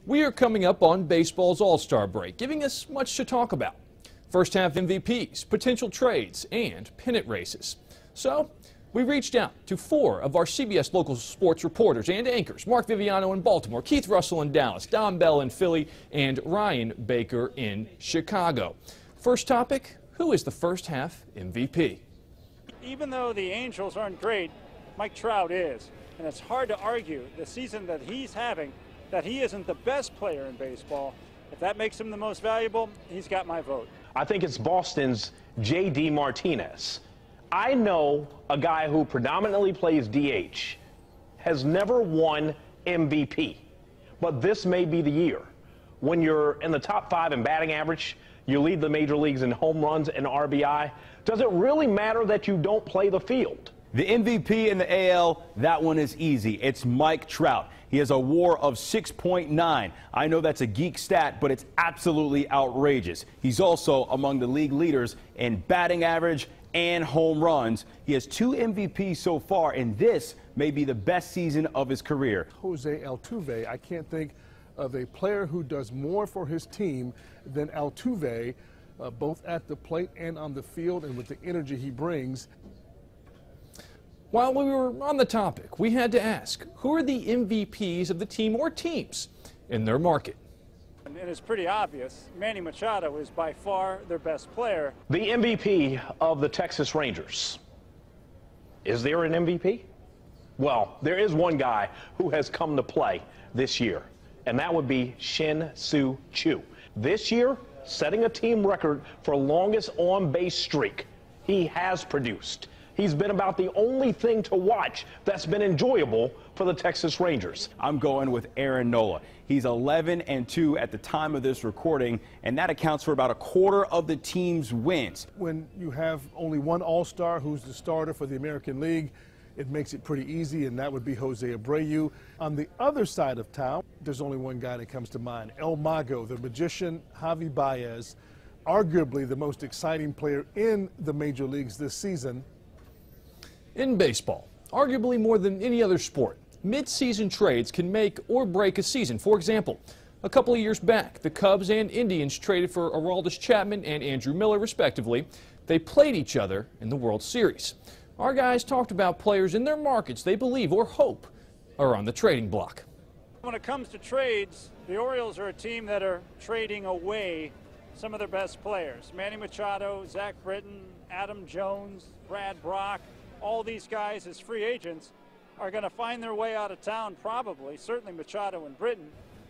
We are coming up on baseball's All-Star break, giving us much to talk about. First half MVPs, potential trades, and pennant races. So, we reached out to 4 of our CBS local sports reporters and anchors, Mark Viviano in Baltimore, Keith Russell in Dallas, Don Bell in Philly, and Ryan Baker in Chicago. First topic, who is the first half MVP? Even though the Angels aren't great, Mike Trout is. And it's hard to argue the season that he's having that he isn't the best player in baseball. If that makes him the most valuable, he's got my vote. I think it's Boston's J.D. Martinez. I know a guy who predominantly plays DH, has never won MVP, but this may be the year. When you're in the top 5 in batting average, you lead the major leagues in home runs and RBI. Does it really matter that you don't play the field? The MVP in the AL, that one is easy. It's Mike Trout. He has a WAR of 6.9. I know that's a geek stat, but it's absolutely outrageous. He's also among the league leaders in batting average and home runs. He has 2 MVPs so far, and this may be the best season of his career. Jose Altuve, I can't think of a player who does more for his team than Altuve, both at the plate and on the field, and with the energy he brings. While we were on the topic, we had to ask, who are the MVPs of the team or teams in their market? And it's pretty obvious. Manny Machado is by far their best player. The MVP of the Texas Rangers. Is there an MVP? Well, there is one guy who has come to play this year, and that would be Shin-Soo Choo. This year, setting a team record for longest on-base streak. He has produced. He's been about the only thing to watch that's been enjoyable for the Texas Rangers. I'm going with Aaron Nola. He's 11-2 at the time of this recording, and that accounts for about a quarter of the team's wins. When you have only one All-Star who's the starter for the American League, it makes it pretty easy, and that would be Jose Abreu. On the other side of town, there's only one guy that comes to mind, El Mago, the magician, Javi Baez, arguably the most exciting player in the major leagues this season. In baseball, arguably more than any other sport, mid-season trades can make or break a season. For example, a couple of years back, the Cubs and Indians traded for Aroldis Chapman and Andrew Miller, respectively. They played each other in the World Series. Our guys talked about players in their markets they believe or hope are on the trading block. When it comes to trades, the Orioles are a team that are trading away some of their best players. Manny Machado, Zach Britton, Adam Jones, Brad Brock. All these guys as free agents are going to find their way out of town probably, certainly Machado and Britton,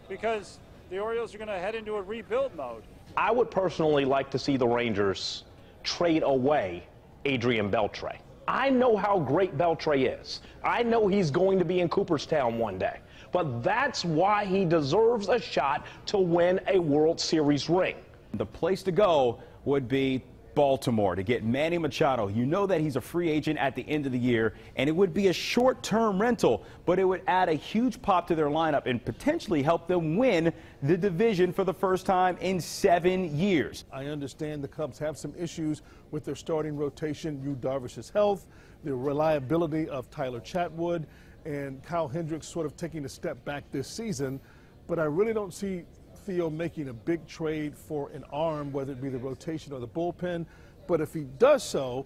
because the Orioles are going to head into a rebuild mode. I would personally like to see the Rangers trade away Adrian Beltre. I know how great Beltre is. I know he's going to be in Cooperstown one day, but that's why he deserves a shot to win a World Series ring. The place to go would be Baltimore to get Manny Machado. You know that he's a free agent at the end of the year, and it would be a short-term rental, but it would add a huge pop to their lineup and potentially help them win the division for the first time in 7 years. I understand the Cubs have some issues with their starting rotation, Yu Darvish's health, the reliability of Tyler Chatwood, and Kyle Hendricks sort of taking a step back this season, but I really don't see Theo making a big trade for an arm, whether it be the rotation or the bullpen. But if he does so,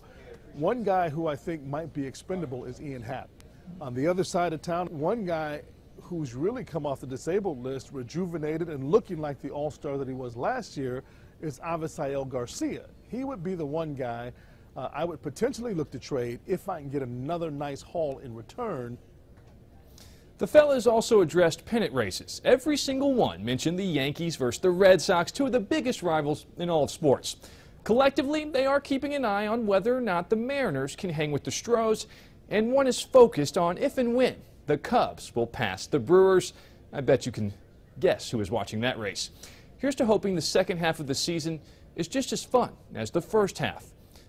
one guy who I think might be expendable is Ian Happ. On the other side of town, one guy who's really come off the disabled list, rejuvenated and looking like the all-star that he was last year, is Avisail Garcia. He would be the one guy I would potentially look to trade if I can get another nice haul in return. The fellas also addressed pennant races. Every single one mentioned the Yankees versus the Red Sox, 2 of the biggest rivals in all of sports. Collectively, they are keeping an eye on whether or not the Mariners can hang with the Stros, and one is focused on if and when the Cubs will pass the Brewers. I bet you can guess who is watching that race. Here's to hoping the second half of the season is just as fun as the first half.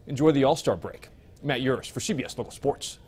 Enjoy the All-Star break. Matt Yurus for CBS Local Sports.